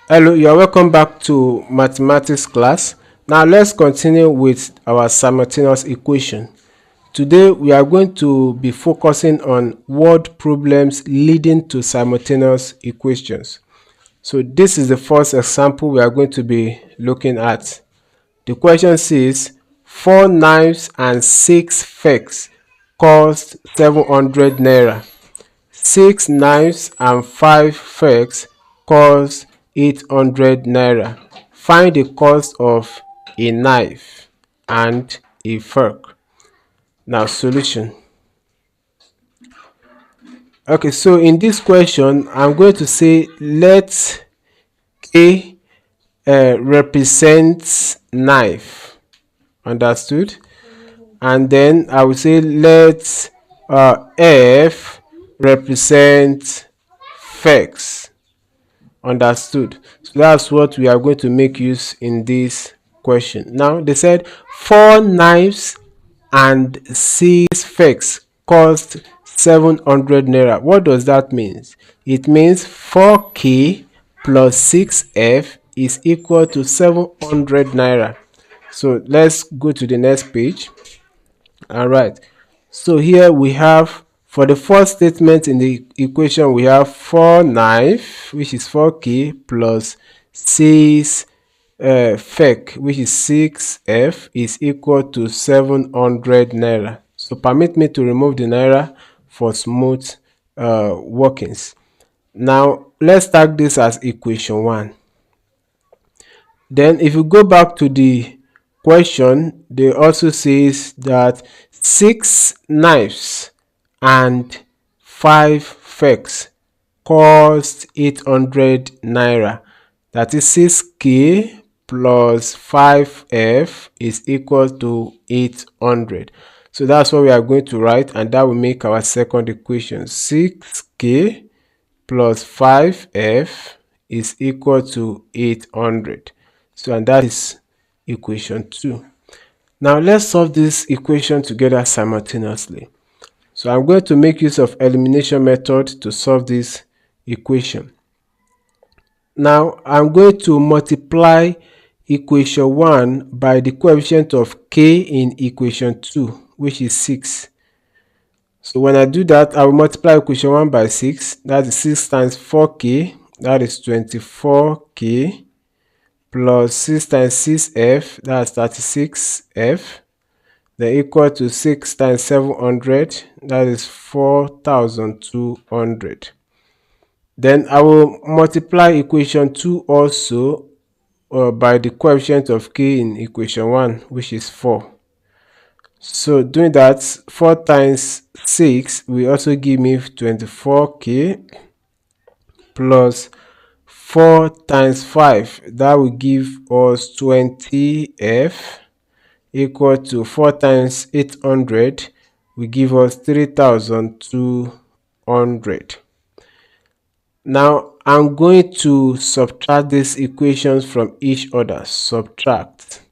Hello, you are welcome back to mathematics class. Now let's continue with our simultaneous equation. Today we are going to be focusing on word problems leading to simultaneous equations. So this is the first example we are going to be looking at. The question says 4 knives and 6 forks cost 700 naira. 6 knives and 5 forks cost 800 naira. Find the cost of a knife and a fork. Now solution. Okay, so in this question, I'm going to say let A represent knife. Understood? And then I will say let F represent forks. Understood? So that's what we are going to make use in this question. Now they said 4 knives and 6 forks cost 700 naira. What does that mean? It means 4k plus 6f is equal to 700 naira. So let's go to the next page. All right, so here we have, for the first statement in the equation, we have 4 knife, which is 4k, plus 6 fork, which is 6f, is equal to 700 naira. So permit me to remove the naira for smooth workings. Now let's tag this as equation 1. Then if you go back to the question, they also says that 6 knives and 5 forks cost 800 naira. That is 6k plus 5f is equal to 800. So that's what we are going to write, and that will make our second equation. 6k plus 5f is equal to 800. So, and that is equation 2. Now let's solve this equation together simultaneously. So I'm going to make use of elimination method to solve this equation. Now I'm going to multiply equation 1 by the coefficient of k in equation 2, which is 6. So when I do that, I will multiply equation 1 by 6. That is 6 times 4k, that is 24k, plus 6 times 6f, that's 36f, then equal to 6 times 700, that is 4200. Then I will multiply equation 2 also by the coefficient of k in equation 1, which is 4. So doing that, 4 times 6 will also give me 24k, plus 4 times 5, that will give us 20f, equal to 4 times 800 will give us 3200. Now I'm going to subtract these equations from each other. Subtract.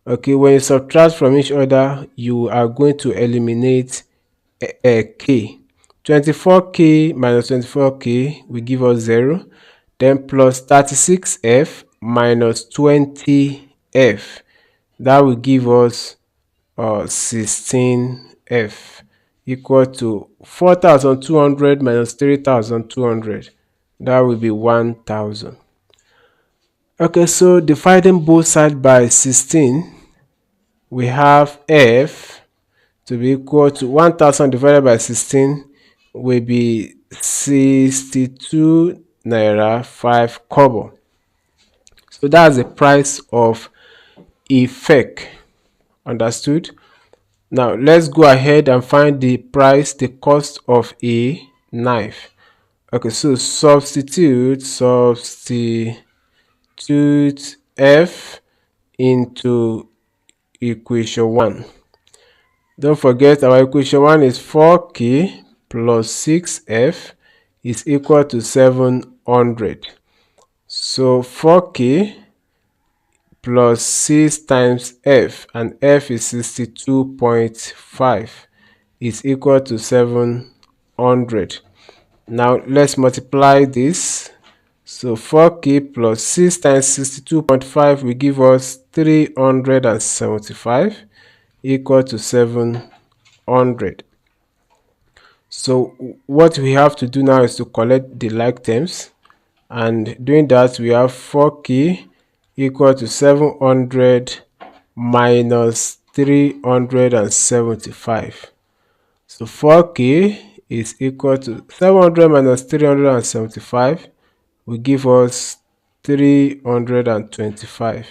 Okay, when you subtract from each other, you are going to eliminate k. 24k minus 24k will give us 0. Then plus 36f minus 20f, that will give us 16f, equal to 4200 minus 3200, that will be 1000. Okay, so dividing both sides by 16, we have f to be equal to 1000 divided by 16 will be 62 naira 5 kobo. So that's the price of a fork. Understood? Now let's go ahead and find the price, the cost of a knife. Okay, so substitute f into equation 1. Don't forget our equation 1 is 4k plus 6f is equal to 700. So 4k plus 6 times f, and f is 62.5, is equal to 700. Now let's multiply this. So 4k plus 6 times 62.5 will give us 375 equal to 700. So what we have to do now is to collect the like terms, and doing that we have 4k equal to 700 minus 375. So 4k is equal to 700 minus 375 will give us 325.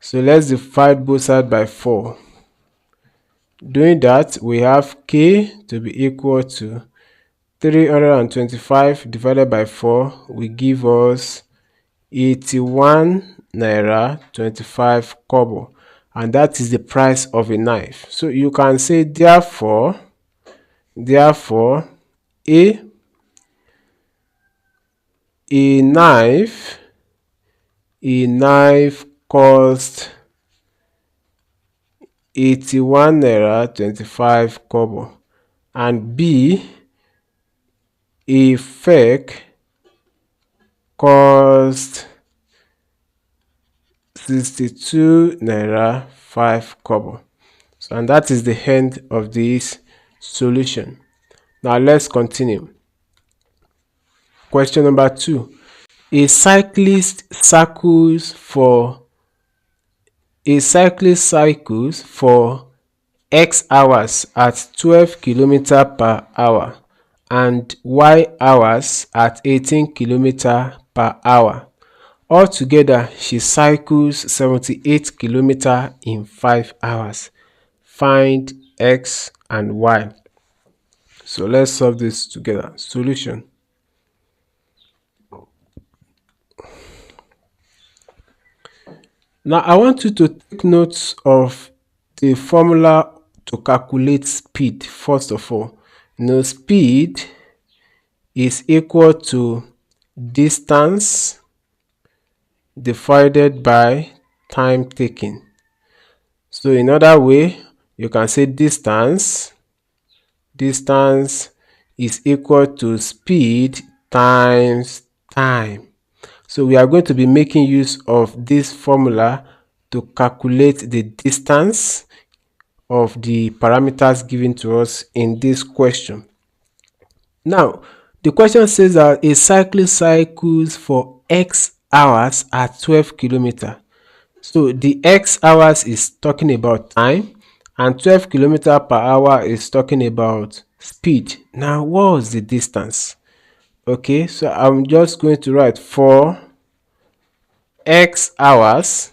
So let's divide both sides by 4. Doing that, we have k to be equal to 325 divided by 4 will give us 81 naira 25 kobo, and that is the price of a knife. So you can say therefore a knife cost 81 naira 25 kobo, and b a fake cost 62 naira 5 kobo. So, and that is the end of this solution. Now let's continue. Question number 2. A cyclist cycles for X hours at 12 km per hour and Y hours at 18 km per hour. Altogether, she cycles 78 km in 5 hours. Find X and Y. So let's solve this together. Solution. Now I want you to take notes of the formula to calculate speed. First of all, speed is equal to distance divided by time taken. So in other way, you can say distance is equal to speed times time. So we are going to be making use of this formula to calculate the distance of the parameters given to us in this question. Now, the question says that a cyclist cycles for X hours at 12 km. So the X hours is talking about time, and 12 km per hour is talking about speed. Now, what was the distance? Okay, so I'm just going to write for X hours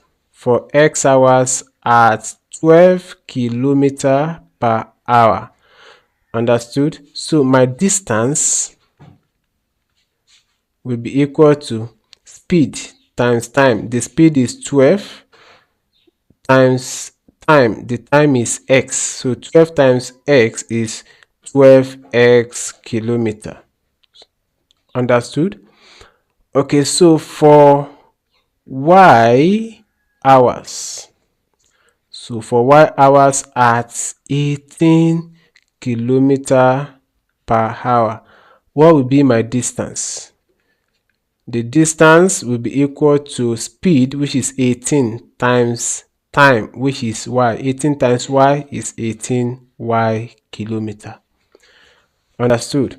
at 12 km per hour. Understood? So my distance will be equal to speed times time. The speed is 12 times time. The time is x. So 12 times x is 12x kilometer. Understood? Okay, so for y hours. So for y hours at 18 km per hour, what will be my distance? The distance will be equal to speed, which is 18, times time, which is y. 18 times y is 18y kilometer. Understood?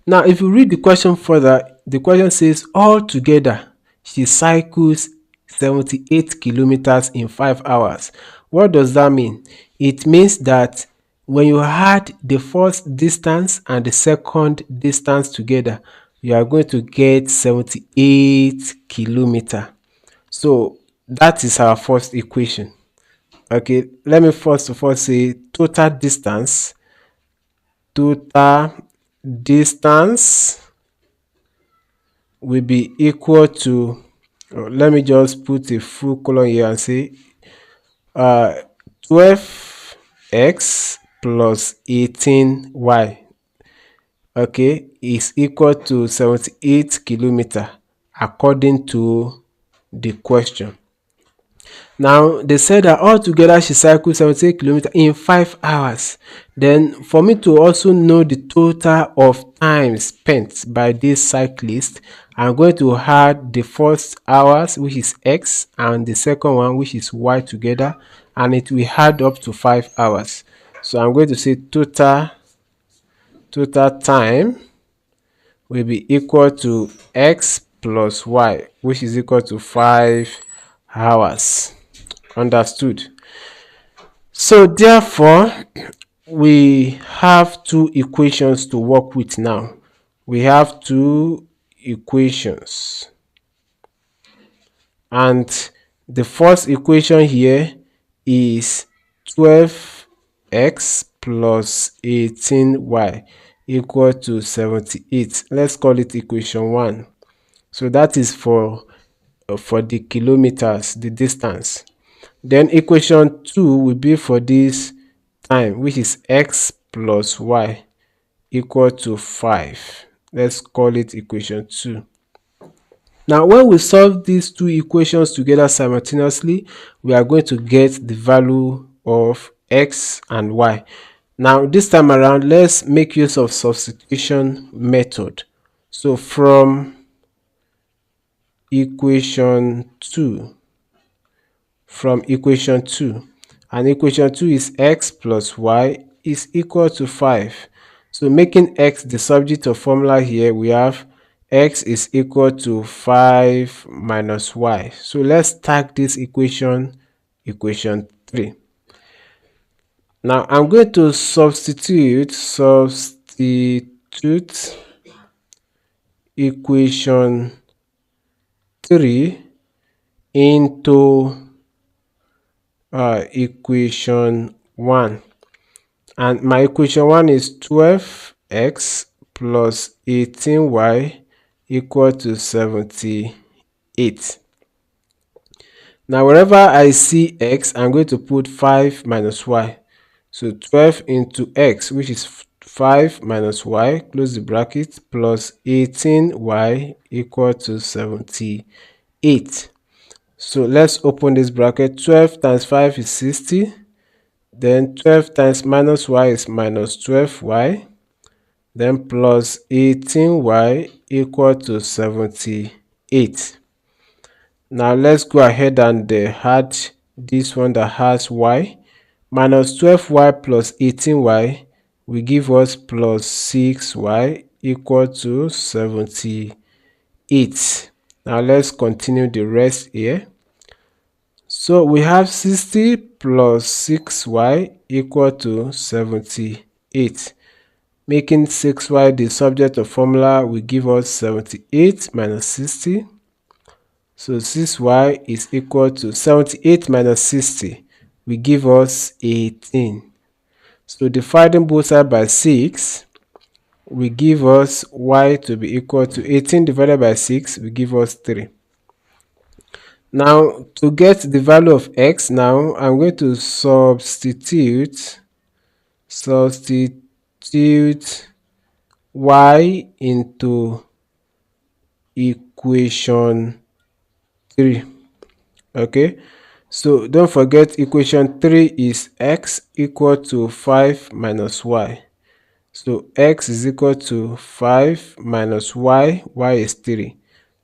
Now, if you read the question further, the question says altogether she cycles 78 kilometers in 5 hours. What does that mean? It means that when you add the first distance and the second distance together, you are going to get 78 kilometers. So that is our first equation. Okay, let me first of all say total distance will be equal to, let me just put a full colon here and say 12x plus 18y, okay, is equal to 78 kilometer according to the question. Now they said that altogether she cycled 78 kilometers in 5 hours. Then for me to also know the total of time spent by this cyclist, I'm going to add the first hours, which is x, and the second one, which is y, together, and it will add up to 5 hours. So I'm going to say total time will be equal to x plus y, which is equal to 5 hours. Understood? So therefore, we have two equations to work with now. We have two equations. And the first equation here is 12x plus 18y equal to 78. Let's call it equation 1. So that is for the kilometers, the distance. Then equation 2 will be for this time, which is x plus y equal to 5. Let's call it equation 2. Now, when we solve these two equations together simultaneously, we are going to get the value of x and y. Now, this time around, let's make use of substitution method. So from equation 2, and equation 2 is x plus y is equal to 5. So making x the subject of formula here, we have x is equal to 5 minus y. So let's tag this equation 3. Now I'm going to substitute equation 3 into equation 1, and my equation 1 is 12x plus 18y equal to 78. Now wherever I see x, I'm going to put 5 minus y. So 12 into x, which is 5 minus y, close the bracket, plus 18y equal to 78. So let's open this bracket. 12 times 5 is 60. Then 12 times minus y is minus 12y. Then plus 18y equal to 78. Now let's go ahead and add this one that has y. Minus 12y plus 18y will give us plus 6y equal to 78. Now let's continue the rest here. So we have 60 plus 6y equal to 78. Making 6y the subject of formula will give us 78 minus 60. So 6y is equal to 78 minus 60 will give us 18. So dividing both sides by 6 will give us y to be equal to 18 divided by 6 will give us 3. Now to get the value of x, now I'm going to substitute y into equation 3. Okay, so don't forget equation 3 is x equal to 5 minus y. So x is equal to 5 minus y, y is 3.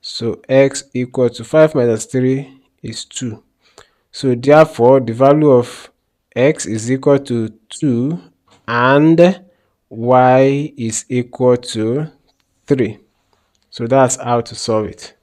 So x equal to 5 minus 3 is 2. So therefore the value of x is equal to 2 and y is equal to 3. So that's how to solve it.